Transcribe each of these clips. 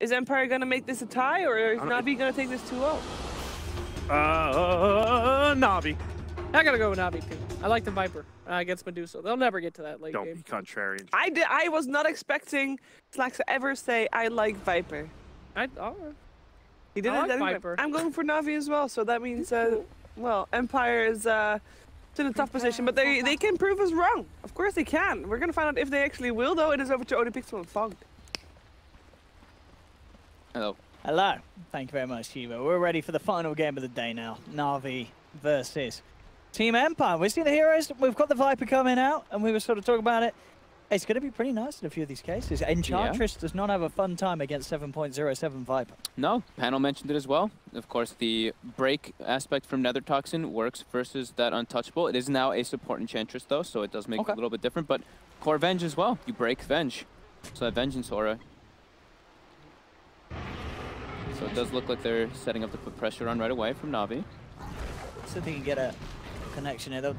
Is Empire gonna make this a tie, or is Navi gonna take this 2-0? Navi. I gotta go with Navi too. I like the Viper against Medusa. They'll never get to that late Don't game. be contrarian. I was not expecting Slacks to ever say I like Viper. He didn't. I like Viper. I'm going for Navi as well, so that means well, Empire is in a tough position, but they can prove us wrong. Of course they can. We're gonna find out if they actually will, though. It is over to ODPixel and Fogged. Hello. Hello. Thank you very much, Shiva. We're ready for the final game of the day now. Navi versus Team Empire. We've seen the heroes. We've got the Viper coming out, and we were sort of talking about it. It's going to be pretty nice in a few of these cases. Enchantress does not have a fun time against 7.07 Viper. No, panel mentioned it as well. Of course, the break aspect from Nether Toxin works versus that Untouchable. It is now a support Enchantress, though, so it does make it a little bit different. But Core Venge as well. You break Venge. So that Vengeance Aura. So it does look like they're setting up to put pressure on right away from Navi. So they can get a connection here, though.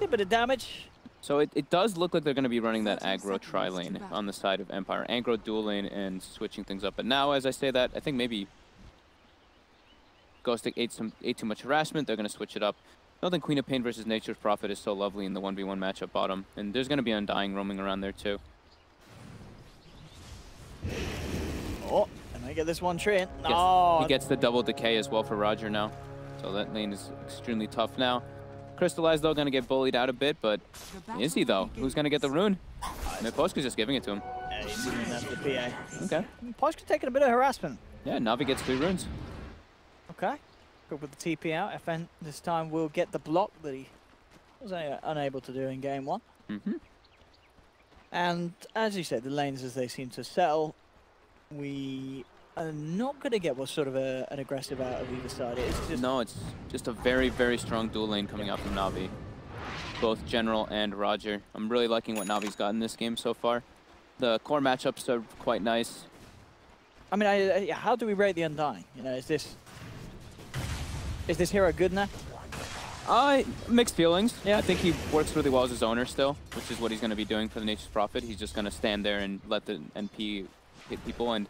A bit of damage. So it does look like they're going to be running that aggro tri-lane on the side of Empire. Aggro dual lane and switching things up. But now, as I say that, I think maybe Ghostic ate too much harassment. They're going to switch it up. I don't think Queen of Pain versus Nature's Prophet is so lovely in the 1v1 matchup bottom. And there's going to be Undying roaming around there too. Oh, and I get this one tree in. He gets the double decay as well for Roger now. So that lane is extremely tough now. Crystallize, though, going to get bullied out a bit, but is he, though? Who's going to get the rune? Poshka's just giving it to him. Yeah, he's doing that for the PA. Okay. Poshka's taking a bit of harassment. Yeah, Navi gets 3 runes. Okay. Good with the TP out. FN this time will get the block that he was unable to do in game 1. And as you said, the lanes as they seem to settle, we are not going to get what's sort of an aggressive out of either side. It's just it's just a very, very strong dual lane coming out from Navi. Both General and Roger. I'm really liking what Navi's got in this game so far. The core matchups are quite nice. I mean, how do we rate the Undying? You know, is this hero good now? Mixed feelings. Yeah. I think he works really well as his owner still, which is what he's going to be doing for the Nature's Prophet. He's just going to stand there and let the NP hit people, and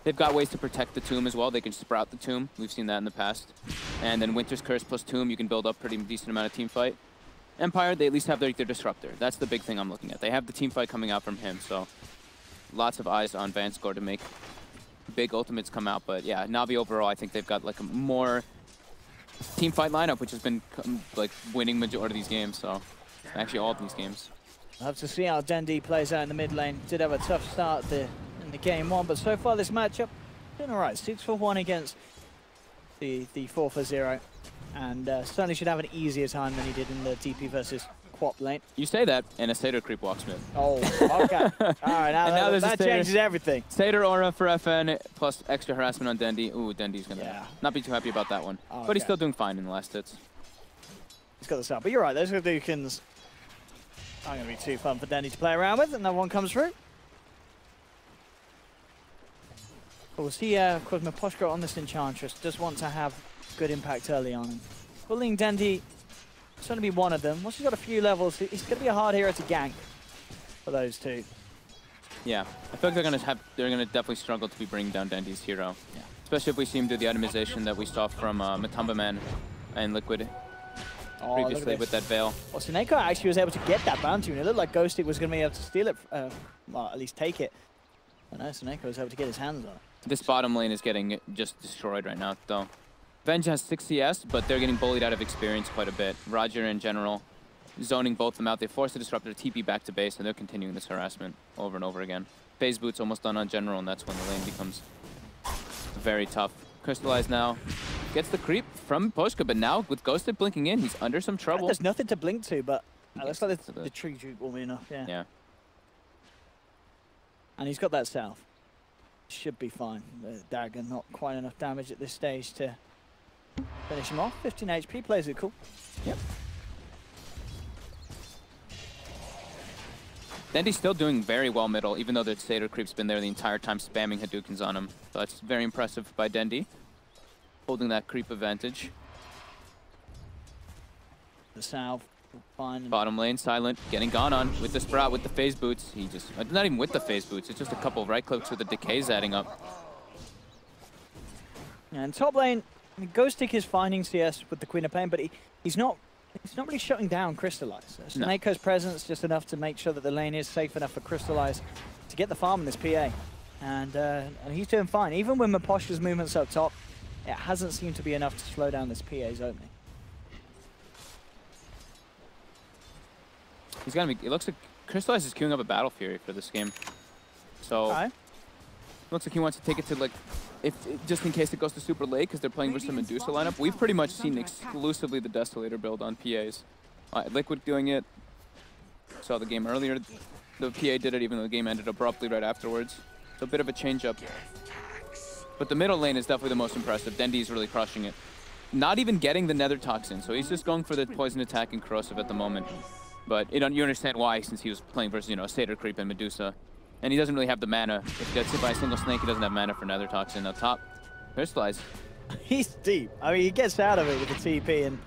they've got ways to protect the tomb as well. They can sprout the tomb. We've seen that in the past. And then Winter's Curse plus tomb, you can build up pretty decent amount of team fight. Empire, they at least have their Disruptor. That's the big thing I'm looking at. They have the team fight coming out from him, so lots of eyes on Vanscore to make big ultimates come out. But yeah, Navi overall, I think they've got like a more team fight lineup, which has been like winning majority of these games. So actually all of these games. We'll have to see how Dendi plays out in the mid lane. Did have a tough start in the game 1, but so far this matchup doing all right. 6 for 1 against the 4 for 0, and certainly should have an easier time than he did in the DP versus Quap lane. You say that, and a Satyr creep walks mid. Oh, okay. All right, now that changes everything. Satyr aura for FN plus extra harassment on Dendi. Ooh, Dendi's gonna not be too happy about that one, but he's still doing fine in the last hits. He's got the start, but you're right. Those Hadoukens aren't going to be too fun for Dendi to play around with, and that one comes through. We'll see Poshka on this Enchantress. Does want to have good impact early on. Bullying Dendi is going to be one of them. Once he's got a few levels, he's going to be a hard hero to gank for those two. Yeah, I feel like they're going to definitely struggle to be bringing down Dendi's hero. Yeah. Especially if we see him do the itemization that we saw from Matumba Man and Liquid previously with that Veil. Well, Seneko actually was able to get that bounty, and it looked like Ghostic was going to be able to steal it, well, at least take it. I know Seneko was able to get his hands on it. This bottom lane is getting just destroyed right now, though. Venge has 6 CS, but they're getting bullied out of experience quite a bit. Roger in general, zoning both of them out. They force the Disruptor to TP back to base, and they're continuing this harassment over and over again. Phase Boot's almost done on General, and that's when the lane becomes very tough. Crystallize now. Gets the creep from Poshka, but now with Ghosted blinking in, he's under some trouble. There's nothing to blink to, but it looks like the tree juke will be enough, yeah. And he's got that south. Should be fine. The dagger, not quite enough damage at this stage to finish him off. 15 HP, plays it cool. Yep. Dendi's still doing very well middle, even though the Satyr creep's been there the entire time spamming Hadoukens on him. So that's very impressive by Dendi, holding that creep advantage. The salve Fine. Bottom lane, Silent, getting gone on with the Sprout, with the phase boots. He just, not even with the phase boots, it's just a couple of right clicks with the decays adding up. And top lane, I mean, Ghostic is finding CS with the Queen of Pain, but he's not really shutting down Crystallize. Snakeo's presence just enough to make sure that the lane is safe enough for Crystallize to get the farm in this PA. And he's doing fine. Even with Miposhka's movements up top, it hasn't seemed to be enough to slow down this PA's opening. He's gonna be, it looks like Crystallize is queuing up a Battle Fury for this game. So, looks like he wants to take it to like, just in case it goes to super late because they're playing versus the Medusa lineup. We've pretty much seen exclusively the Desolator build on PAs. Liquid doing it. Saw the game earlier. The PA did it even though the game ended abruptly right afterwards. So a bit of a change up. But the middle lane is definitely the most impressive. Dendy's really crushing it. Not even getting the Nether Toxin, so he's just going for the poison attack and corrosive at the moment. But you understand why, since he was playing versus, Satyr Creep and Medusa. And he doesn't really have the mana. If he gets hit by a single snake, he doesn't have mana for Nether Toxin. Up top, Crystallize. He's deep. I mean, he gets out of it with the TP and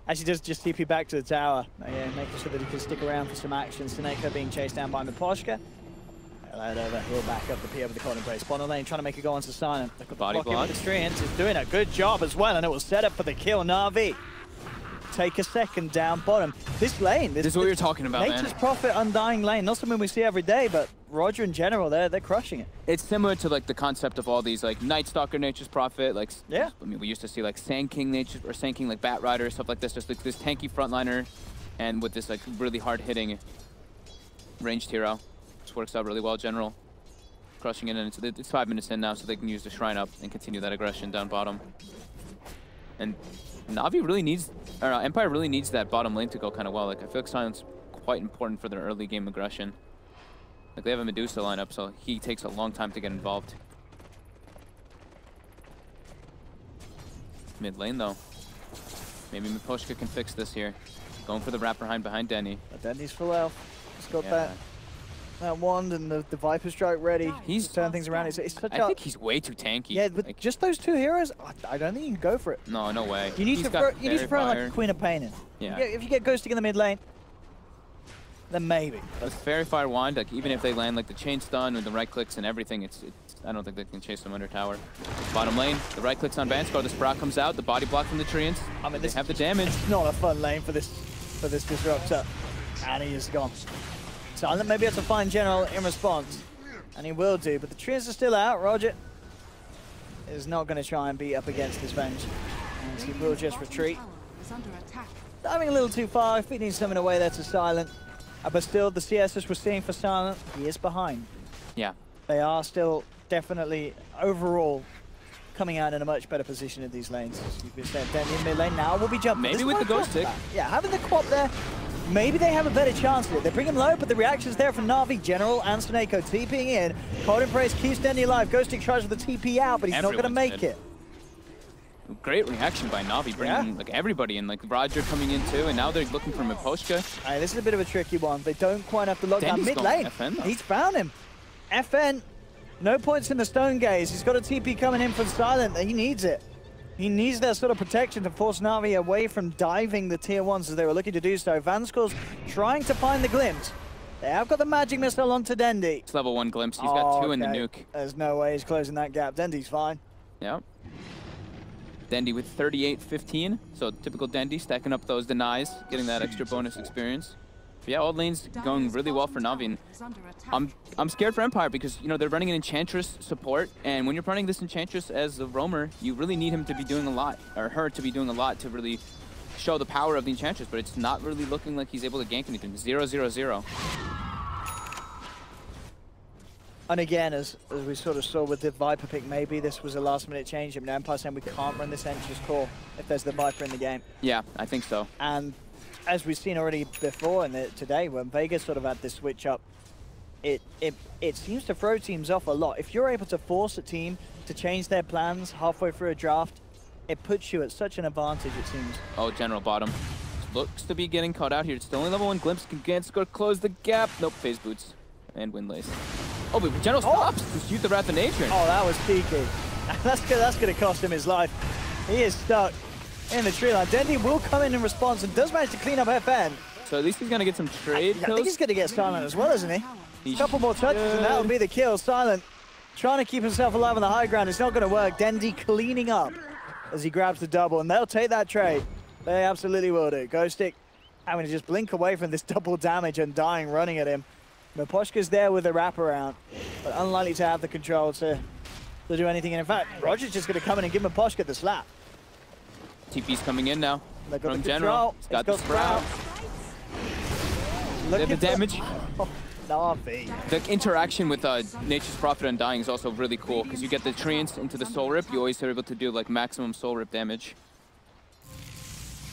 actually does just TP back to the tower. Yeah, making sure that he can stick around for some action. Sneko being chased down by Miposhka. He'll back up the PA with the Cold Embrace. Bottom lane trying to make it go onto Silent. Look at Body block. Experience is doing a good job as well, and it will set up for the kill. Na'Vi take a second down bottom. This lane, this is what you're talking about, Nature's Prophet Undying lane, not something we see every day, but Roger in general, they're crushing it. It's similar to like the concept of all these like Night Stalker Nature's Prophet, like yeah. I mean, we used to see like Sand King Nature or Sand King like Bat Rider, stuff like this, just like this tanky frontliner, and with this like really hard hitting ranged hero. This works out really well. General crushing it, and it's 5 minutes in now, so they can use the shrine up and continue that aggression down bottom. And Na'Vi really needs, or Empire really needs that bottom lane to go kind of well. Like I feel like Silent's quite important for their early game aggression. Like they have a Medusa lineup, so he takes a long time to get involved. Mid lane though, maybe Miposhka can fix this here. Going for the wrap behind Denny. But Denny's full health. He's got that wand and the Viper Strike ready. He's turning things around. It's such I think he's way too tanky. Yeah, but like, just those two heroes, I don't think you can go for it. No, no way. You need to throw like a Queen of Pain in. Yeah. If you get Ghosting in the mid lane, then maybe. With Fairy Fire Wand, like even if they land like the chain stun with the right clicks and everything, I don't think they can chase them under tower. Bottom lane, the right clicks on Vanscar, the Sprout comes out, the body block from the Treants. I mean, they have the damage. It's not a fun lane for this disruptor, and he is gone. Silent may be able to find General in response, and he will do, but the Treants are still out. Roger is not going to try and beat up against this Venge, and he will just retreat. Diving a little too far, feeding something away there to Silent, but still the CSs we're seeing for Silent, he is behind. Yeah. They are still definitely, overall, coming out in a much better position in these lanes. As you said, Denny in mid lane now will be jumping. Maybe with the Ghost Tick. Yeah, having the Quap there, maybe they have a better chance of it. They bring him low, but the reaction's there from Na'Vi, General, and Sneko TPing in. Cold Embrace keeps Denny alive. Ghost Tick tries with the TP out, but he's not going to make it. Great reaction by Na'Vi, bringing like everybody in, like Roger coming in too, and now they're looking for Miposhka. This is a bit of a tricky one. They don't quite have to lock down mid lane. He's found him. FN, no points in the Stone Gaze. He's got a TP coming in from Silent. He needs it. He needs that sort of protection to force Na'Vi away from diving the tier 1s as they were looking to do so. Vanscore's trying to find the glimpse. They have got the magic missile onto Dendy. It's level 1 glimpse. He's got 2 in the nuke. There's no way he's closing that gap. Dendy's fine. Yep. Dendy with 38-15. So typical Dendy, stacking up those denies, getting that extra bonus experience. But yeah, all lanes going really well for Na'Vi. I'm scared for Empire because, they're running an Enchantress support, and when you're running this Enchantress as a roamer, you really need him to be doing a lot, or her to be doing a lot to really show the power of the Enchantress, but it's not really looking like he's able to gank anything. 0-0-0. And again, as we sort of saw with the Viper pick, maybe this was a last-minute change. I mean, Empire saying we can't run this Enchantress core if there's the Viper in the game. Yeah, I think so. And as we've seen already before today, when Vegas sort of had this switch up, it seems to throw teams off a lot. If you're able to force a team to change their plans halfway through a draft, it puts you at such an advantage, it seems. Oh, General bottom. Looks to be getting caught out here. It's still only level 1 glimpse. Can score, close the gap. Nope, phase boots. And Windlace. Oh, but General stops to shoot the Wrath of Nature. Oh, that was cheeky. That's going to cost him his life. He is stuck in the tree line. Dendy will come in response and does manage to clean up FN. So at least he's going to get some trade I think kills. he's going to get Silent as well, isn't he? He A couple more touches and that'll be the kill. Silent trying to keep himself alive on the high ground. It's not going to work. Dendy cleaning up as he grabs the double, and they'll take that trade. They absolutely will do. Ghostic having to just blink away from this double damage and dying running at him. Miposhka's there with a wraparound, but unlikely to have the control to do anything. And in fact, Roger's just going to come in and give Miposhka the slap. TP's coming in now They got from the General. control. He's got the Sprout. They have the damage. Navi. The interaction with Nature's Prophet Undying is also really cool because you get the treants into the Soul Rip. You always are able to do like maximum Soul Rip damage.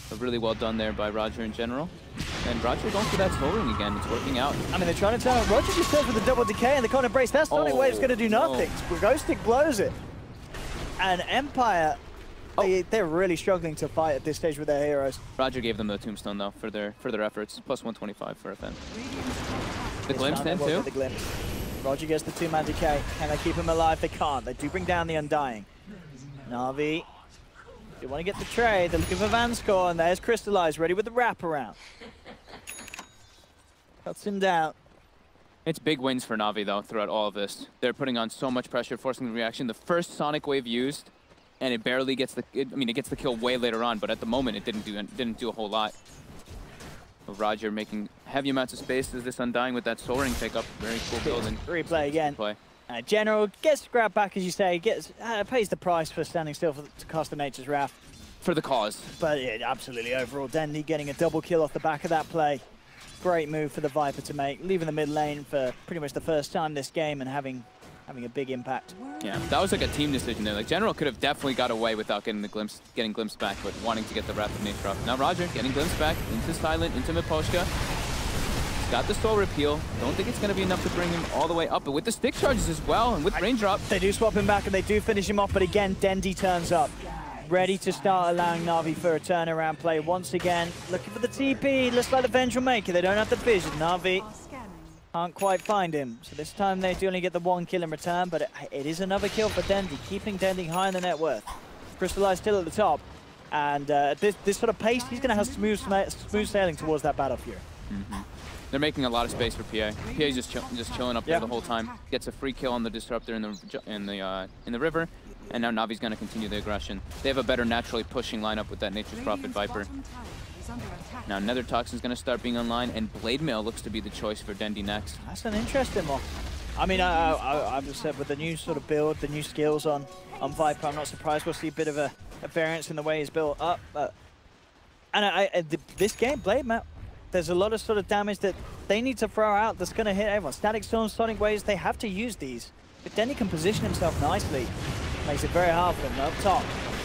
So really well done there by Roger in general. And Roger going for that Soul Ring again. It's working out. I mean, they're trying to tell him. Roger just goes with the double decay and the Con Embrace. That's the only way it's going to do nothing. Ghostic blows it. And Empire, they're really struggling to fight at this stage with their heroes. Roger gave them the Tombstone though for their efforts. Plus 125 for FN. The Glimpse then too. The glimpse. Roger gets the 2-man decay. Can they keep him alive? They can't. They do bring down the Undying. Na'Vi, they want to get the trade. They're looking for Vanscore, and there's Crystallize ready with the wraparound. Cuts him down. It's big wins for Na'Vi though throughout all of this. They're putting on so much pressure, forcing the reaction. The first Sonic Wave used, and it barely gets the. I mean, it gets the kill way later on, but at the moment it didn't do a whole lot. Roger making heavy amounts of space as this Undying with that Soul Ring pickup. Very cool build. And replay again. Play. General gets grabbed back, as you say, pays the price for standing still to cast the Nature's Wrath. For the cause. But yeah, absolutely overall, Dendy getting a double kill off the back of that play. Great move for the Viper to make, leaving the mid lane for pretty much the first time this game and having a big impact. Yeah, that was like a team decision there. Like General could have definitely got away without getting Glimpse back, but wanting to get the Wrath of Nature off. Now Roger getting Glimpse back into Silent, into Miposhka. He's got the Soul Repeal. Don't think it's going to be enough to bring him all the way up, but with the stick charges as well, and with Raindrop. They do swap him back and they do finish him off, but again, Dendy turns up. Ready to start allowing Na'Vi for a turnaround play once again. Looking for the TP, looks like the Venge will make it. They don't have the vision. Na'Vi can't quite find him. So this time they do only get the 1 kill in return, but it is another kill for Dendy, keeping Dendy high in the net worth. Crystallize still at the top. And this sort of pace, he's going to have smooth sailing towards that Battlefield. They're making a lot of space for PA. PA's just chilling up there the whole time. Gets a free kill on the Disruptor in the river. And now Navi's going to continue the aggression. They have a better naturally pushing lineup with that Nature's Prophet Viper. Now Nether Toxin's going to start being online, and Blade Mail looks to be the choice for Dendy next. That's an interesting one. I mean, I've just said with the new sort of build, the new skills on Viper, I'm not surprised we'll see a bit of a variance in the way he's built up. And this game, Blade Mail, there's a lot of sort of damage that they need to throw out that's going to hit everyone. Static Storms, Sonic Waves, they have to use these. But Dendy can position himself nicely. Makes it very hard for him up top.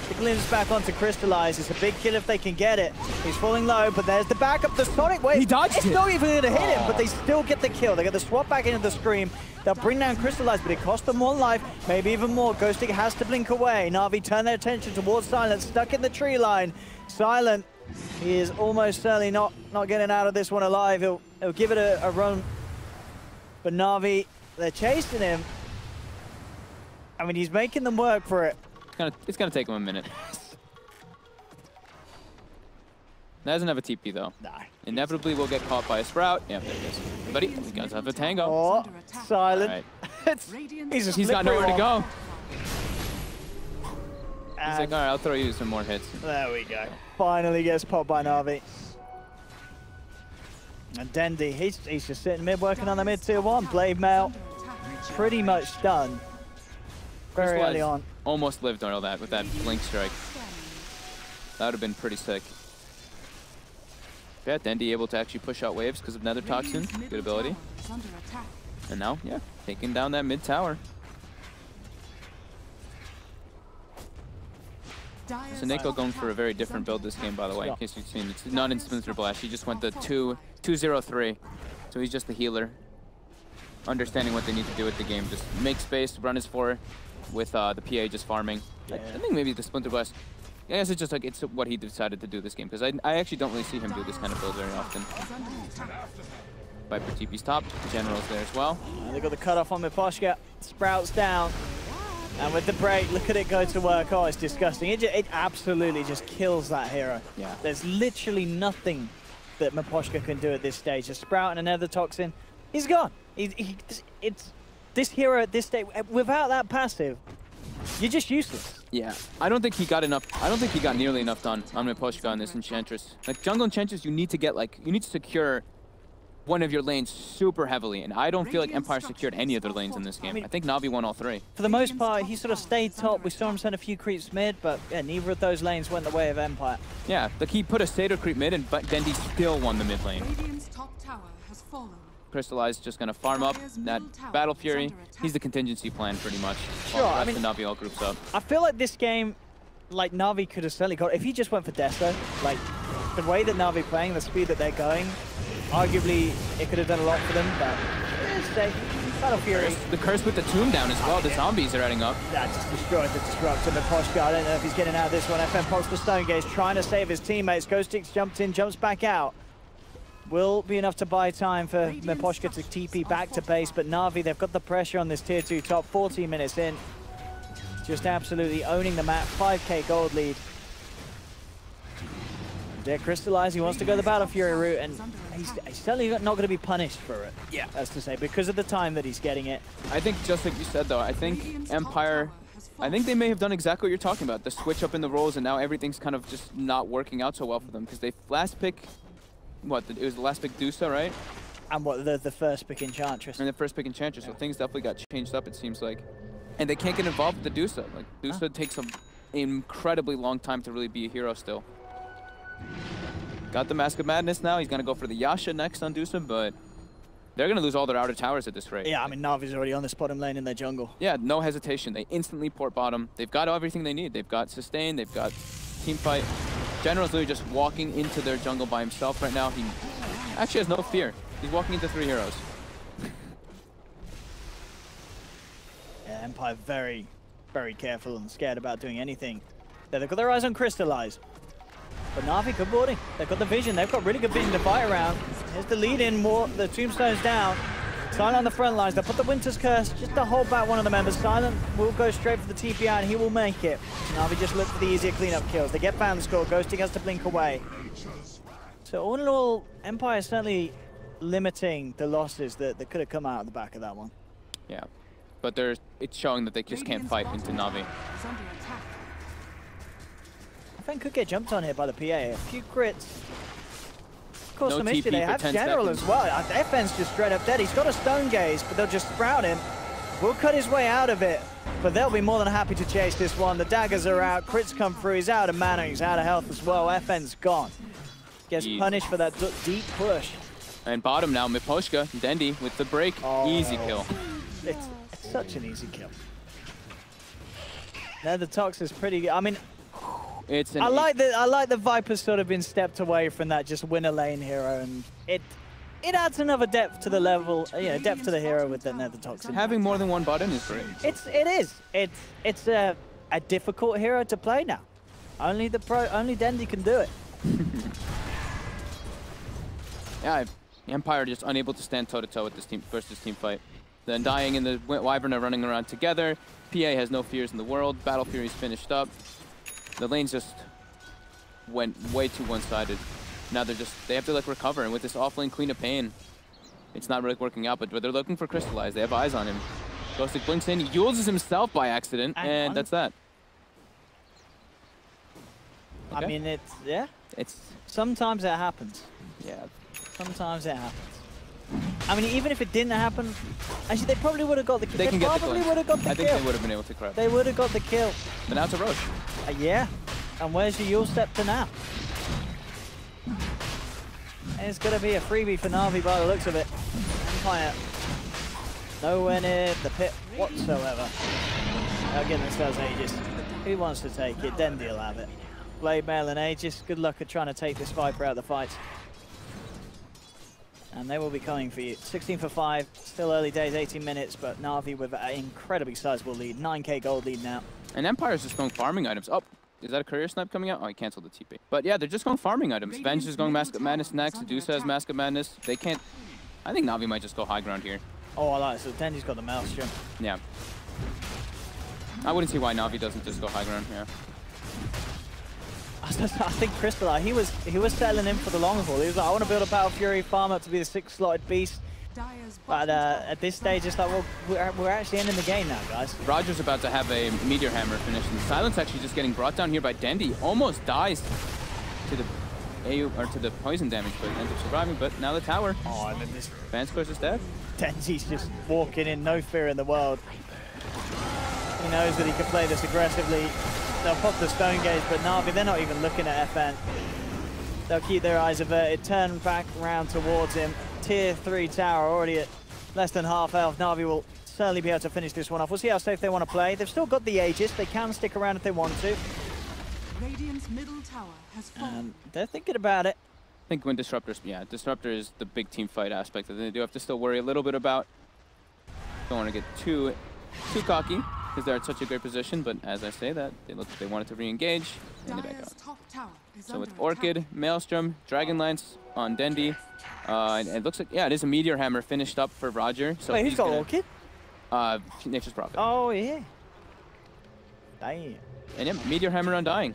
The glimpse back onto Crystallize. It's a big kill if they can get it. He's falling low, but there's the backup. The Sonic Wave. He dodged it. It's not even going to hit him, but they still get the kill. They get the swap back into the Scream. They'll bring down Crystallize, but it costs them 1 life, maybe even more. Ghostic has to blink away. Na'Vi turn their attention towards Silent, stuck in the tree line. Silent, he is almost certainly not getting out of this one alive. He'll give it a run. But Na'Vi, they're chasing him. I mean, he's making them work for it. It's gonna take him a minute. Doesn't have a TP though. Nah. Inevitably will get caught by a Sprout. Yeah, there it is. Buddy, you guys have a tango. Oh, Silent. Right. He's got nowhere to go. And He's like, all right, I'll throw you some more hits. there we go. Finally gets popped by Na'Vi. And Dendy, he's just sitting mid working on the mid tier 1. Blade Mail pretty much done. Very early on. Almost lived all that with that blink strike. That would have been pretty sick. Yeah, Dendy able to actually push out waves because of Nether Toxin. Good ability. And now, yeah, taking down that mid tower. So Nico going for a very different build this game, by the way, in case you've seen. It's not in Splinter Blast. He just went the 2-0-3. So he's just the healer. Understanding what they need to do with the game. Just make space, run his 4 with the PA just farming. Yeah. I think maybe the Splinter Blast, I guess it's just like, it's what he decided to do this game. Because I actually don't really see him do this kind of build very often. Viper TP's top. General's there as well. And they got the cutoff on Miposhka. Sprouts down. And with the break, look at it go to work. Oh, it's disgusting. It absolutely just kills that hero. Yeah. There's literally nothing that Miposhka can do at this stage. A Sprout and another Toxin, he's gone. It's this hero at this stage, without that passive, you're just useless. Yeah, I don't think he got enough. I don't think he got nearly enough done on Miposhka on this Enchantress. Like jungle Enchantress, you need to get you need to secure one of your lanes super heavily, and I don't feel like Empire secured any of their lanes in this game. I think Na'Vi won all 3. For the most part, he sort of stayed top. We saw him send a few creeps mid, but yeah, neither of those lanes went the way of Empire. Yeah, like he put a Satyr creep mid, and Dendi still won the mid lane. Radiant's top tower has fallen. Crystallized just gonna farm up that Battle Fury. He's the contingency plan pretty much. Sure, I mean, Na'Vi all groups up. I feel like this game, like Na'Vi could have certainly got, if he just went for Desto, like the way that Na'Vi playing, the speed that they're going, arguably it could have done a lot for them, but stay. Battle Fury. The curse with the tomb down as well. The zombies are adding up. That just destroyed the Disruptor. Miposhka, I don't know if he's getting out of this one. FM pops the Stone Gaze, trying to save his teammates. Ghostix jumped in, jumps back out. Will be enough to buy time for Miposhka to TP back to base, but Na'Vi, they've got the pressure on this tier 2 top, 14 minutes in. Just absolutely owning the map, 5k gold lead. They're crystallized, he wants to go the Battle Fury route, and he's certainly not going to be punished for it. Yeah. That's to say, because of the time that he's getting it. I think, just like you said though, I think Empire, I think they may have done exactly what you're talking about, the switch up in the roles, and now everything's kind of just not working out so well for them, because they last pick, it was the last pick Dusa, right? And what, the first pick Enchantress. And the first pick Enchantress, so things definitely got changed up, it seems like. And they can't get involved with the Dusa. Like, Dusa takes an incredibly long time to really be a hero still. Got the Mask of Madness now, he's gonna go for the Yasha next on Dusa, but they're gonna lose all their outer towers at this rate. Yeah, I mean, Na'Vi's already on this bottom lane in their jungle. Yeah, no hesitation, they instantly port bottom. They've got everything they need. They've got sustain, they've got team fight. General's literally just walking into their jungle by himself right now. He actually has no fear. He's walking into 3 heroes. Yeah, Empire very, very careful and scared about doing anything. They've got their eyes on Crystallize. But Na'Vi, good boarding. They've got the vision. They've got really good vision to fight around. Here's the lead in, the Tombstone's down. Silent on the front lines. They'll put the Winter's Curse just to hold back one of the members. Silent will go straight for the TP out, and he will make it. Na'Vi just look for the easier cleanup kills. They get found the score. Ghosting has to blink away. So all in all, Empire is certainly limiting the losses that could have come out of the back of that one. Yeah, but it's showing that they just can't fight into Na'Vi. FN could get jumped on here by the PA. A few crits. Cause some TP issue. They for have 10 General seconds. as well. FN's just straight up dead. He's got a Stone Gaze, but they'll just sprout him. Will cut his way out of it, but they'll be more than happy to chase this one. The daggers are out. Crits come through. He's out of mana. He's out of health as well. FN's gone. Gets punished for that deep push. And bottom now, Miposhka, Dendi with the break. Easy kill. It's such an easy kill. Now the Tox is pretty good. I mean, I like the Viper's sort of been stepped away from that just win a lane hero, and it adds another depth to the level, depth to the hero with the Nether Toxin. Having more than one button is great. It's a difficult hero to play now. Only Dendi can do it. Yeah, Empire just unable to stand toe-to-toe with this team versus team fight. The Undying and the Wyvern are running around together. PA has no fears in the world. Battle Fury's finished up. The lanes just went way too one-sided. Now they have to recover, and with this off-lane Queen of Pain, it's not really working out, but they're looking for Crystallize. They have eyes on him. Ghostic blinks in, he uses himself by accident, and that's that. Okay. I mean, it's sometimes it happens. Yeah. Sometimes it happens. I mean, even if it didn't happen, actually, they probably would have got the kill. They probably would have got the kill. I think they would have been able to correct. They would have got the kill. But now it's a Roche. Yeah. And where's your Yule Scepter now? It's going to be a freebie for Na'Vi by the looks of it. Empire. Nowhere near the pit whatsoever. Again, this does Aegis. Who wants to take it? Dendi will have it. Blade Mail and Aegis. Good luck at trying to take this Viper out of the fight. And they will be coming for you. 16 for 5. Still early days, 18 minutes, but Na'Vi with an incredibly sizable lead. 9k gold lead now. And Empire's just going farming items. Oh, is that a courier snipe coming out? Oh, he canceled the TP. But yeah, they're just going farming items. Venge is going Mask of Madness next. Dusa has Mask of Madness. They can't... I think Na'Vi might just go high ground here. Oh, I like it. So Dendi's got the Maelstrom. Yeah. I wouldn't see why Na'Vi doesn't just go high ground, yeah. I think Crystallize, he was settling in for the long haul. He was like, I want to build a Battle Fury, farm up to be the 6-slotted beast. But at this stage, it's like, well, we're actually ending the game now, guys. Roger's about to have a Meteor Hammer finish, and Silence actually just getting brought down here by Dendi. Almost dies to the to the poison damage, but ends up surviving. But now the tower. Oh, and then this Vanscourse is dead. Denzi's just walking in, no fear in the world. He knows that he can play this aggressively. They'll pop the Stone Gaze, but Na'Vi, they're not even looking at FN. They'll keep their eyes averted, turn back around towards him. Tier 3 tower already at less than half health. Na'Vi will certainly be able to finish this one off. We'll see how safe they want to play. They've still got the Aegis. They can stick around if they want to. Radiant's middle tower has fallen. They're thinking about it. I think when Disruptor's, yeah, Disruptor is the big team fight aspect that they do have to still worry a little bit about. Don't want to get too cocky because they're at such a great position, but as I say that, they look like they wanted to re-engage and they back Dire's out. top tower is So with under Orchid, attack. Maelstrom, Dragonlance on Dendi, and it looks like, yeah, it is a Meteor Hammer finished up for Roger. So Wait, who's he's got gonna, Orchid? Nature's Prophet. Oh, yeah. Damn. And yeah, Meteor Hammer Undying.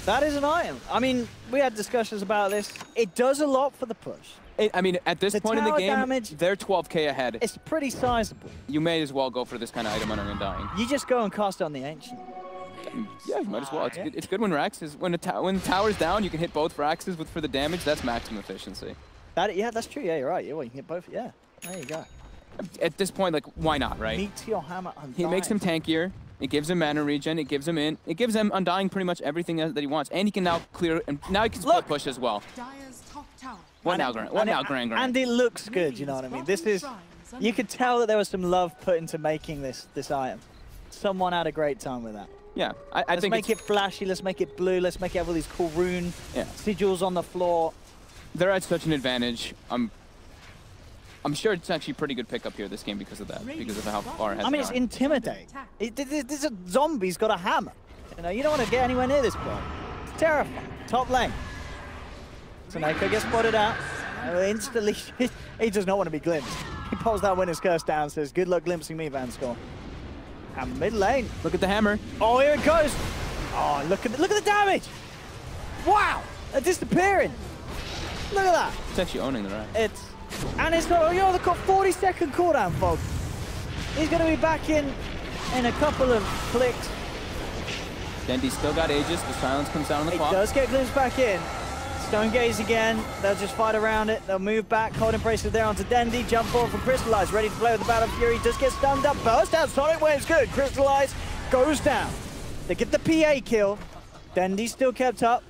That is an item. I mean, we had discussions about this. It does a lot for the push. I mean, at this The point in the tower game, damage- they're 12k ahead. It's pretty sizable. You may as well go for this kind of item on an Undying. You just go and cast it on the Ancient. Yeah, you might as well. Yeah. It's good when Rax is when the tower's down. You can hit both Raxes for the damage. That's maximum efficiency. Yeah, that's true. Yeah, you're right. Yeah, well, you can hit both. Yeah, there you go. At this point, like, why not, right? Meteor Hammer Undying. He makes him tankier. It gives him mana regen. It gives him Undying pretty much everything that he wants, and he can now clear. And now he can split Look! push as well. Dire's top tower. What now, Grand? And it looks good. You know what I mean? This is. You could tell that there was some love put into making this item. Someone had a great time with that. Yeah, I Let's think make it flashy. Let's make it blue. Let's make it have all these cool rune sigils on the floor. they're at such an advantage. I'm sure it's actually a pretty good pickup here this game because of that, because of how far it has I mean, it's gone. intimidating. This a zombie's got a hammer. You don't want to get anywhere near this boy. It's terrifying. Top lane. Sonoko gets spotted out. Instantly, he does not want to be glimpsed. He pulls that winner's curse down and says, good luck glimpsing me, Vanscourse. And mid lane. Look at the hammer. Oh, here it goes. Oh, look at the damage. Wow, they're disappearing. Look at that. It's actually owning the right. And it's got, they've got 40-second cooldown, folks. He's going to be back in a couple of clicks. Dendi still got Aegis. The silence comes down on the He clock. does get glimpsed back in. Stone Gaze again. They'll just fight around it. They'll move back. Holding braces there onto Dendi. Jump forward from Crystallize. Ready to play with the Battle Fury. Does get stunned up. Burst out. Sonic Wave's good. Crystallize goes down. They get the PA kill. Dendi's still kept up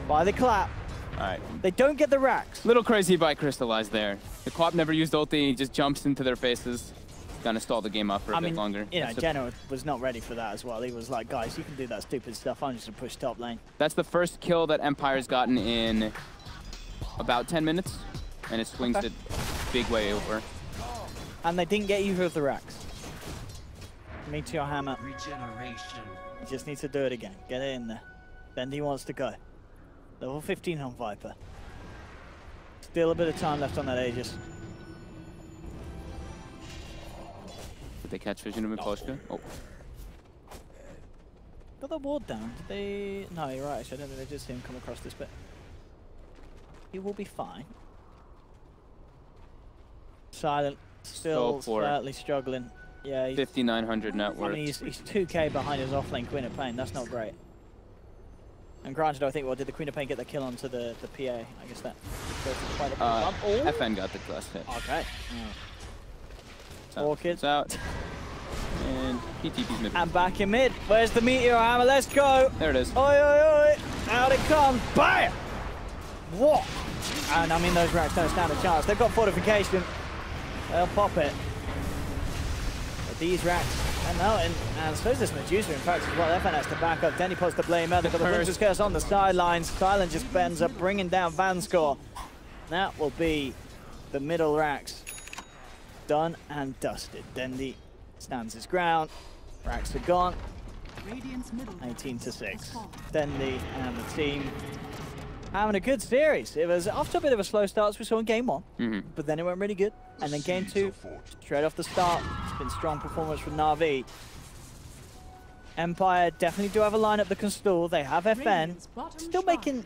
by the clap. All right. They don't get the racks. Little crazy by Crystallize there. The Quap never used ulti. He just jumps into their faces. Gonna stall the game out for a bit longer. You know, Jenna was not ready for that as well. He was like, guys, you can do that stupid stuff. I'm just going to push top lane. That's the first kill that Empire's gotten in about 10 minutes, and it swings it big way over. And they didn't get either of the racks. Meteor Hammer. Regeneration. He just needs to do it again. Get it in there. Dendi wants to go. Level 15 on Viper. Still a bit of time left on that Aegis. Did they catch vision of Imposter? Oh. Got the ward down. Did they? No, you're right. Actually, I don't think they did see him come across this bit. He will be fine. Silent. Still slightly struggling. Yeah. 5,900 net worth. I mean, he's 2k behind his offlane Queen of Pain. That's not great. And granted, I think, well, did the Queen of Pain get the kill onto the PA? I guess that goes to quite a big bump. Oh. FN got the last hit. Okay. Orchid. It's out. And PTP's mid. And back in mid. Where's the Meteor Hammer? Let's go. There it is. Oi, oi, oi. Out it comes. Bam! What? And I mean, those racks don't stand a chance. They've got fortification. They'll pop it. But these racks are melting. And I suppose this Medusa, in fact, as well. FN has to back up. Denny puts the blame out. They've got the Winter's Curse on the sidelines. Silent just bends up, bringing down Vanscourse. That will be the middle racks. Done and dusted. Dendi stands his ground. Racks are gone. 18-6. Dendi and the team having a good series. It was off to a bit of a slow start, as we saw in game 1, but then it went really good. And then game 2, straight off the start, it's been strong performance from Na'Vi. Empire definitely do have a lineup that can stall. They have FN. Still making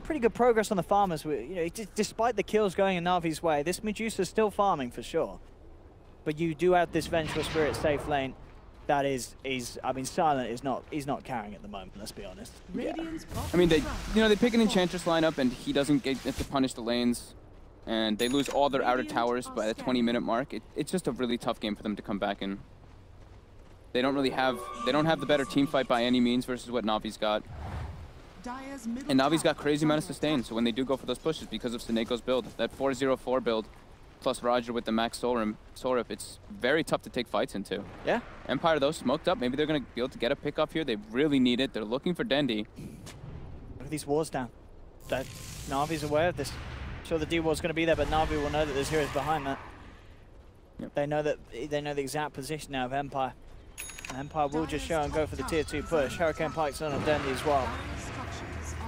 pretty good progress on the farmers. You know, despite the kills going in Na'Vi's way, this Medusa's still farming for sure. But you do have this Vengeful Spirit safe lane. That is I mean, Silent is not. He's not carrying at the moment. Let's be honest. Yeah. I mean, they pick an Enchantress lineup, and he doesn't get to punish the lanes, and they lose all their outer towers by the 20-minute mark. It's just a really tough game for them to come back in. They don't have the better team fight by any means versus what Navi's got. And Navi's got crazy amount of sustain, so when they do go for those pushes because of Sineko's build, that 4-0-4 build, plus Roger with the max soul rip, it's very tough to take fights into. Yeah. Empire though, smoked up. Maybe they're gonna be able to get a pick off here. They really need it. They're looking for Dendi. Look at these wards down. Na'Vi's aware of this. Sure, the D ward's gonna be there, but Na'Vi will know that there's heroes behind that. Yep. They know the exact position now of Empire. Empire will just show and go for the tier 2 push. Hurricane Pike's on Dendi as well.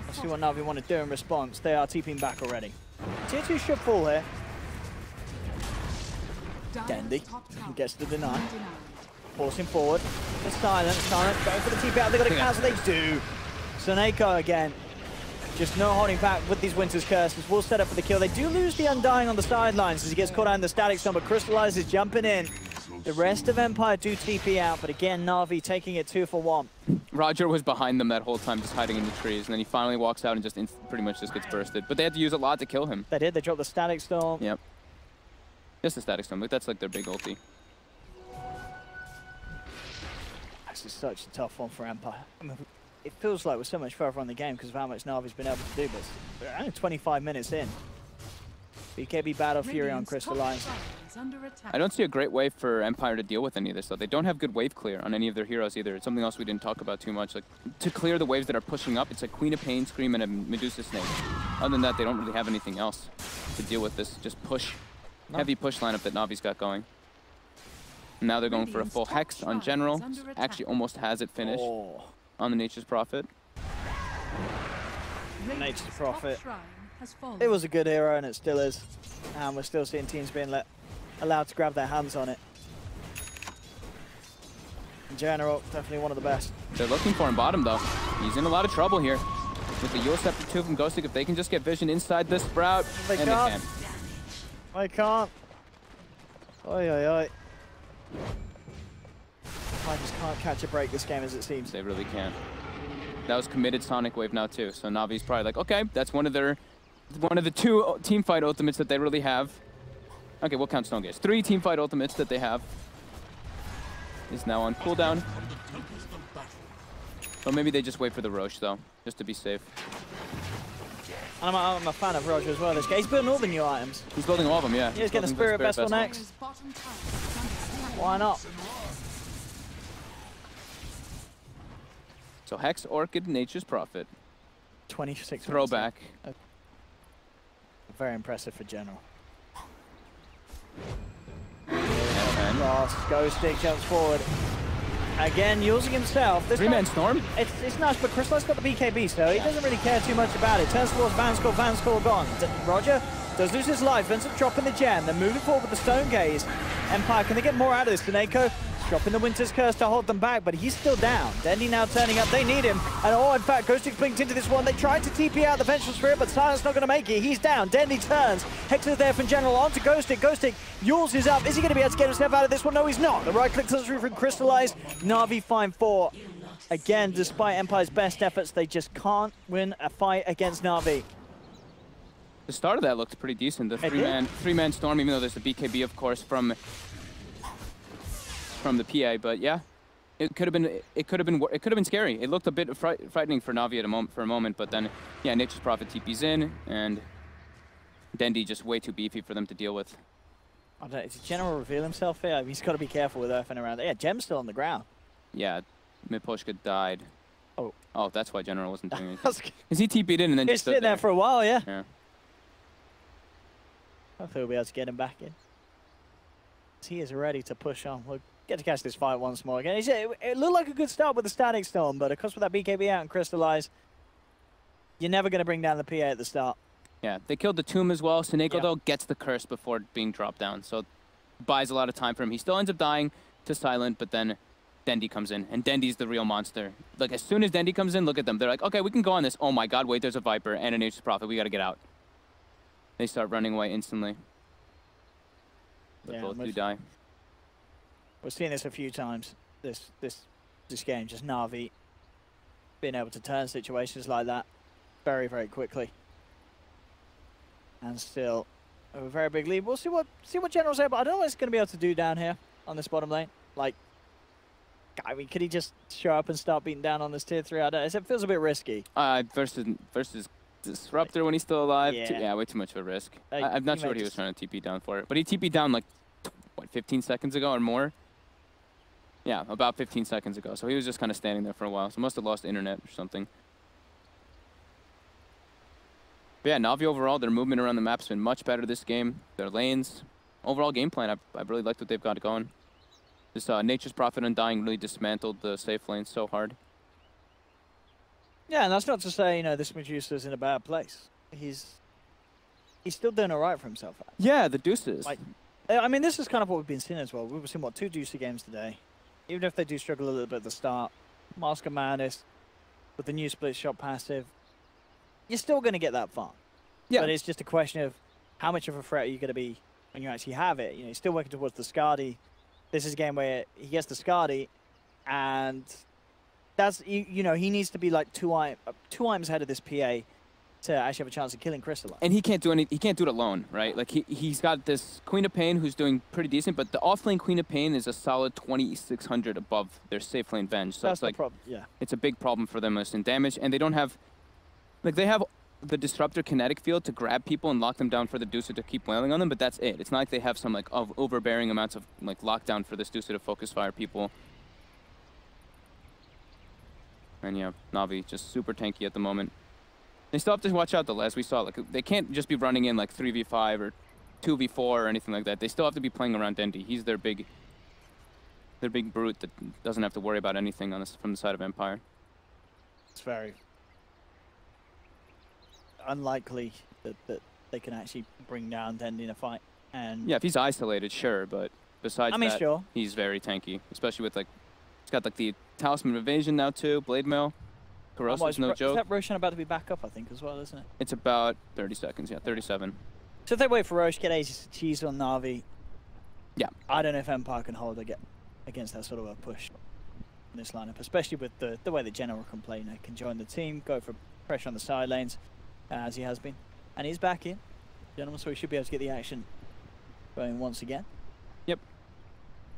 Let's see what Na'Vi want to do in response. They are TPing back already. Tier 2 should fall here. Dendi gets the deny. Forcing forward. The Silent going for the TP out. They got to cancel. They do. Soneko again. Just no holding back with these Winter's Curses. Will set up for the kill. They do lose the Undying on the sidelines as he gets caught out in the Static Storm, but Crystallize is jumping in. The rest of Empire do TP out, but again, Na'Vi taking it 2 for 1. Roger was behind them that whole time, just hiding in the trees, and then he finally walks out and just pretty much just gets bursted. But they had to use a lot to kill him. They did. They dropped the Static Storm. Yep. Just the Static Storm. That's like their big ulti. This is such a tough one for Empire. I mean, it feels like we're so much further on the game because of how much Na'Vi's been able to do, but we're only 25 minutes in. BKB Battle Fury on Crystallize. I don't see a great way for Empire to deal with any of this, though. They don't have good wave clear on any of their heroes either. It's something else we didn't talk about too much. Like, to clear the waves that are pushing up, it's a Queen of Pain, Scream, and a Medusa Snake. Other than that, they don't really have anything else to deal with this just heavy push lineup that Navi's got going. Now they're going for a full Hex on General. Actually almost has it finished on the Nature's Prophet. Nature's Prophet. It was a good hero, and it still is. And we're still seeing teams being allowed to grab their hands on it. In general, definitely one of the best. They're looking for him bottom, though. He's in a lot of trouble here. With the Yule Scepter 2 from Ghostic, if they can just get vision inside this Sprout, they can't. They can't. Oi, oi, oi. I just can't catch a break this game as it seems. They really can't. That was committed Sonic Wave now, too. So Navi's probably like, okay, that's one of the 2 team fight ultimates that they really have. Okay, we'll count Stone Gaze. 3 team fight ultimates that they have. Is now on cooldown. Or maybe they just wait for the Roche, though, just to be safe. I'm a fan of Roger as well. This guy, he's building all the new items. He's building all of them, yeah. He's getting the Spirit Vessel next. Why not? So Hex, Orchid, Nature's Prophet. 26 Throwback. Very impressive for General. Cross. Ghostic jumps forward. Again, using himself. This 3-man Storm? It's nice, but Crystal's got the BKB, so he doesn't really care too much about it. Turns towards Vanskull gone. Roger does lose his life, ends up dropping the gem. They're moving forward with the Stone Gaze. Empire, can they get more out of this? Soneko dropping the Winter's Curse to hold them back, but he's still down. Dendi now turning up. They need him. And oh, in fact, Ghostic's blinked into this one. They tried to TP out the Vengeful Spirit, but Silent's not going to make it. He's down. Dendi turns. Hex is there from General onto Ghostic. Ghostic, Yules is up. Is he going to be able to get himself out of this one? No, he's not. The right click comes through from Crystallize. Na'Vi find 4. Again, despite Empire's best efforts, they just can't win a fight against Na'Vi. The start of that looked pretty decent. The three-man Storm, even though there's a BKB, of course, from the PA, but yeah, it could have been scary. It looked a bit frightening for Na'Vi for a moment, but then yeah, Nature's Prophet TP's in, and Dendi just way too beefy for them to deal with. I don't know, did General reveal himself here? He's got to be careful with Earthing around. Yeah, Gem's still on the ground. Yeah, Miposhka died. Oh, that's why General wasn't doing anything. Because he TP'd in and then just stood there for a while, yeah. Hopefully we'll be able to get him back in. He is ready to push on. We'll get to catch this fight once more again. It looked like a good start with the Static Storm, but of course with that BKB out and Crystallize, you're never going to bring down the PA at the start. Yeah, they killed the Tomb as well. Soneko, though, gets the curse before being dropped down, so buys a lot of time for him. He still ends up dying to Silent, but then Dendy comes in, and Dendy's the real monster. Like, as soon as Dendy comes in, look at them. They're like, okay, we can go on this. Oh my god, wait, there's a Viper and a Nature's Prophet. We gotta get out. They start running away instantly. But Yeah, both do die. We've seen this a few times. This game, just Na'Vi being able to turn situations like that very, very quickly. And still a very big lead. We'll see what General's able. I don't know what he's going to be able to do down here on this bottom lane. Like, I mean, could he just show up and start beating down on this tier 3? I don't know. It feels a bit risky. Versus Disruptor when he's still alive. Yeah. Way too much of a risk. I'm not sure what he was trying to TP down for. But he TP'd down like, what, 15 seconds ago or more? Yeah, about 15 seconds ago. So he was just kind of standing there for a while. So must have lost internet or something. But yeah, Na'Vi overall, their movement around the map's been much better this game. Their lanes, overall game plan, I've really liked what they've got going. This Nature's Prophet Undying really dismantled the safe lane so hard. Yeah, and that's not to say, you know, this Medusa's in a bad place. He's still doing all right for himself. Yeah, the Deuces. Like, I mean, this is kind of what we've been seeing as well. We've seen, what, 2 Deucer games today. Even if they do struggle a little bit at the start, Mask of Madness, with the new split shot passive, you're still going to get that far. Yeah. But it's just a question of how much of a threat are you going to be when you actually have it. You know, he's still working towards the Skadi. This is a game where he gets the Skadi, and that's, you know, he needs to be like two items ahead of this PA to actually have a chance of killing Crystalline. And he can't do he can't do it alone, right? Like he's got this Queen of Pain who's doing pretty decent, but the off lane Queen of Pain is a solid 2,600 above their safe lane Venge. So that's it's like, the problem. Yeah. it's a big problem for them in damage, and they don't have, like, they have the Disruptor kinetic field to grab people and lock them down for the Deucer to keep wailing on them, but that's it. It's not like they have some like overbearing amounts of like lockdown for this Deucer to focus fire people. And yeah, Na'Vi just super tanky at the moment. They still have to watch out though, as we saw. Like, they can't just be running in like 3v5 or 2v4 or anything like that. They still have to be playing around Dendy. He's their big brute that doesn't have to worry about anything on this from the side of Empire. It's very unlikely that they can actually bring down Dendy in a fight. And yeah, if he's isolated, sure, but besides that, sure. He's very tanky, especially with like, he's got like the Talisman of Evasion now too, Blade Mail. Corrosive's no joke. Is that Roshan about to be back up, I think, as well, isn't it? It's about 30 seconds, yeah, 37. So if they wait for Roche, get Aegis to cheese on Na'Vi, yeah, I don't know if Empire can hold against that sort of a push in this lineup, especially with the way the General can play. You know, can join the team, go for pressure on the side lanes, as he has been. And he's back in, gentlemen, so he should be able to get the action going once again. Yep.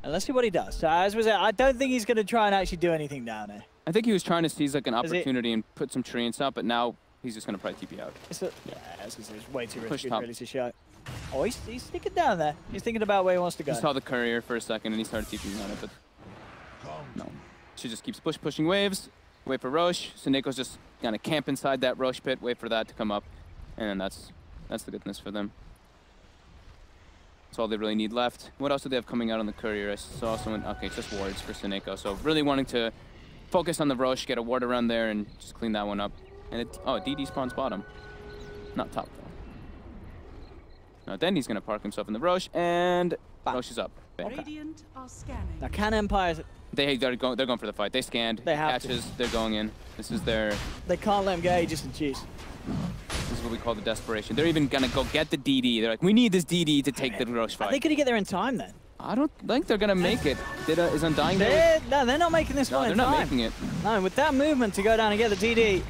And let's see what he does. So as we said, I don't think he's going to try and actually do anything down there. I think he was trying to seize like an opportunity and put some treants out, but now he's just going to probably TP out. Yeah, it's way too risky top. really to show. Oh, he's sticking down there. He's thinking about where he wants to go. He saw the courier for a second and he started TPing on it, but no. She just keeps pushing waves, wait for Roche. Seneco's just going to camp inside that Roche pit, wait for that to come up, and then that's the goodness for them. That's all they really need left. What else do they have coming out on the courier? I saw someone, okay, it's just wards for Seneco. So really wanting to focus on the Roche, get a ward around there, and just clean that one up. And DD spawns bottom. Not top, though. Now, Dendy's going to park himself in the Roche, and Roche is up. Radiant are scanning. Now, can Empire... They're going for the fight. They scanned. They have catches, they're going in. This is their... They can't let him get Aegis and cheese. This is what we call the desperation. They're even going to go get the DD. They're like, we need this DD to take the Roche fight. Are they going to get there in time, then? I don't think they're going to make it. Is Undying there? No, they're not making this one in time. They're not making it. No, with that movement to go down and get the DD,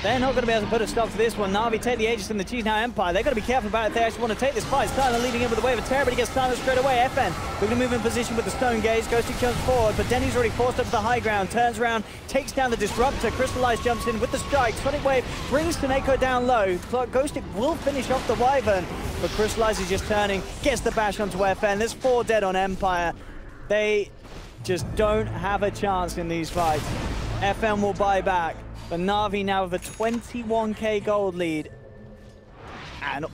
they're not going to be able to put a stop to this one. Na'Vi take the Aegis and the cheese now Empire. They've got to be careful about it if they actually want to take this fight. Styler leading in with a wave of terror, but he gets Styler straight away. FN looking to move in position with the Stone Gaze. Ghostic jumps forward, but Denny's already forced up to the high ground. Turns around, takes down the Disruptor. Crystallize jumps in with the strike. Sonic Wave brings Seneco down low. Ghostic will finish off the Wyvern, but Crystallize is just turning, gets the bash onto FN. There's 4 dead on Empire. They just don't have a chance in these fights. FN will buy back, but Na'Vi now with a 21k gold lead. And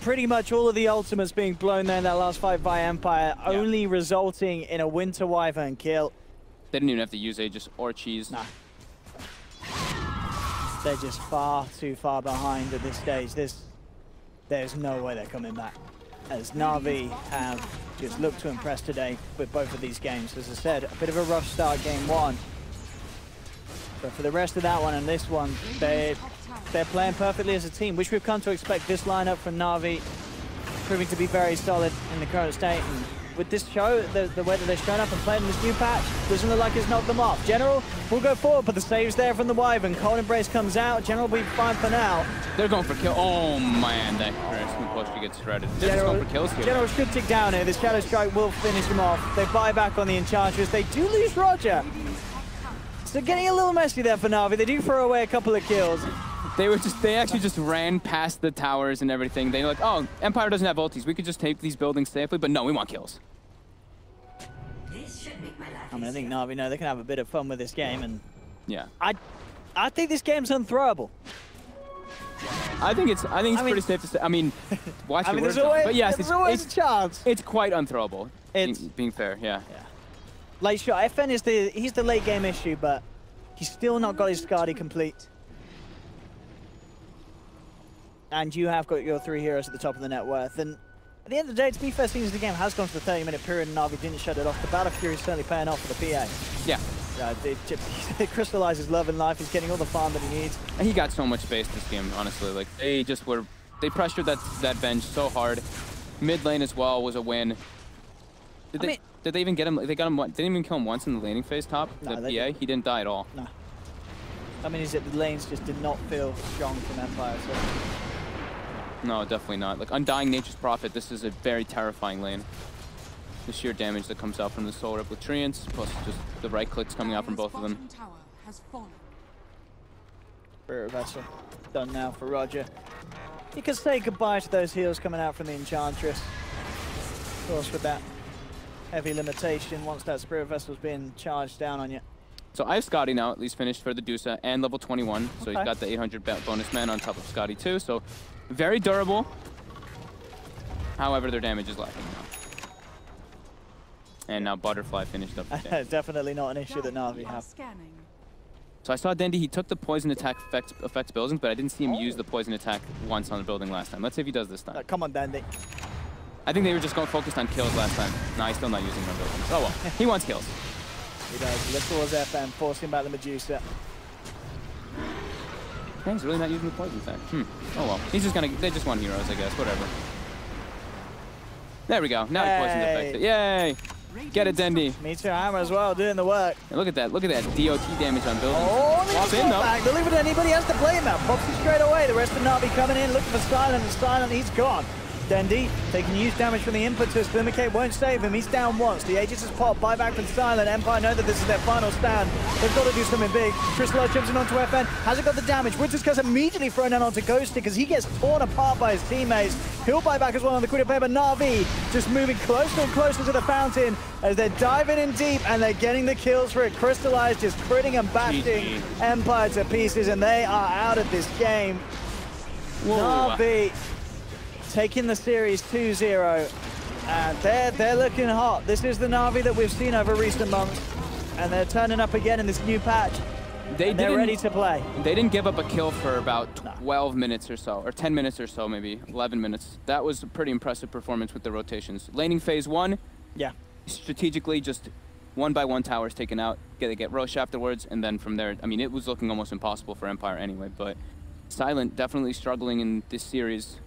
pretty much all of the ultimates being blown there in that last fight by Empire, only resulting in a Winter Wyvern kill. They didn't even have to use Aegis or cheese. Nah. They're just far too far behind at this stage. There's no way they're coming back, as Na'Vi have just look to impress today with both of these games. As I said, a bit of a rough start game one. But for the rest of that one and this one, they're playing perfectly as a team, which we've come to expect. This lineup from Na'Vi proving to be very solid in the current state. And with this show, the way that they're showing up and playing in this new patch, doesn't look like it's knocked them off. General will go forward, but the save's there from the Wyvern. Cold Embrace comes out. General will be fine for now. They're going for kill. Oh man, that Christmas poster gets shredded. They're just going for kills here. General should tick down here. The Shadow Strike will finish them off. They buy back on the Enchantress. They do lose Roger. So getting a little messy there for Na'Vi. They do throw away a couple of kills. They actually just ran past the towers and everything. They're like, oh, Empire doesn't have ultis. We could just take these buildings safely, but no, we want kills. I mean, I think Na'Vi know they can have a bit of fun with this game, and yeah, I think this game's unthrowable. I think it's pretty safe to say. I mean, watch your words. But yes, there's always a chance. It's quite unthrowable. It's being fair, yeah. Late shot. FN is he's the late game issue, but he's still not got his Skadi complete. And you have got your 3 heroes at the top of the net worth. And at the end of the day, to be fair, seems the game has gone to the 30-minute period and Na'Vi didn't shut it off. The Battle Fury is certainly paying off for the PA. Yeah. It crystallizes love in life. He's getting all the farm that he needs. And he got so much space this game, honestly. Like, they pressured that bench so hard. Mid lane as well was a win. Did they even get him? They got him. Didn't even kill him once in the laning phase top. No, the PA, he didn't die at all. No. I mean, is it the lanes just did not feel strong from Empire? So. No, definitely not. Like, Undying Nature's Prophet, this is a very terrifying lane. The sheer damage that comes out from the Soul Rip with Treants, plus just the right clicks coming out from both of them. Spirit Vessel done now for Roger. You can say goodbye to those heals coming out from the Enchantress. Of course, with that heavy limitation, once that Spirit Vessel's been charged down on you. So I have Skadi now, at least finished for the Dusa, and level 21. So he's got the 800 bonus man on top of Skadi too. So very durable. However, their damage is lacking now. And now Butterfly finished up the damage. Definitely not an issue that Na'Vi have. So I saw Dendy, he took the poison attack affects buildings, but I didn't see him use the poison attack once on the building last time. Let's see if he does this time. Come on, Dendy. I think they were just going focused on kills last time. No, he's still not using them buildings. Oh well, he wants kills. He does. Look towards FM, forcing back the Medusa. Yeah, he's really not using the poison attack. Oh well, he's just gonna. They just want heroes, I guess. Whatever. There we go. Now he poisoned affected. Yay! Get it, Dendy. Meteor Hammer as well, doing the work. And look at that. Look at that DOT damage on buildings. Oh, Swap in, though. Back. They'll leave it to anybody else to play him now. Pops it straight away. The rest of Na'Vi coming in, looking for Silent, and Silent, he's gone. Dendy taking huge damage from the impetus. Glimmercape won't save him. He's down once. The Aegis is popped. Buyback from Silent. Empire know that this is their final stand. They've got to do something big. Crystallize jumps in onto FN. Hasn't got the damage. Winter's immediately thrown down onto Ghost because he gets torn apart by his teammates. He'll buy back as well on the Queen of Paper. Na'Vi just moving closer and closer to the fountain as they're diving in deep and they're getting the kills for it. Crystallize just critting and bashing Empire to pieces, and they are out of this game. Na'Vi taking the series 2-0, and they're looking hot. This is the Na'Vi that we've seen over recent months, and they're turning up again in this new patch. They're ready to play. They didn't give up a kill for about 12 minutes or so, or 10 minutes or so, maybe 11 minutes. That was a pretty impressive performance with the rotations. Laning phase 1, strategically just one by one towers taken out. They get Roche afterwards, and then from there, I mean, it was looking almost impossible for Empire anyway, but Silent definitely struggling in this series.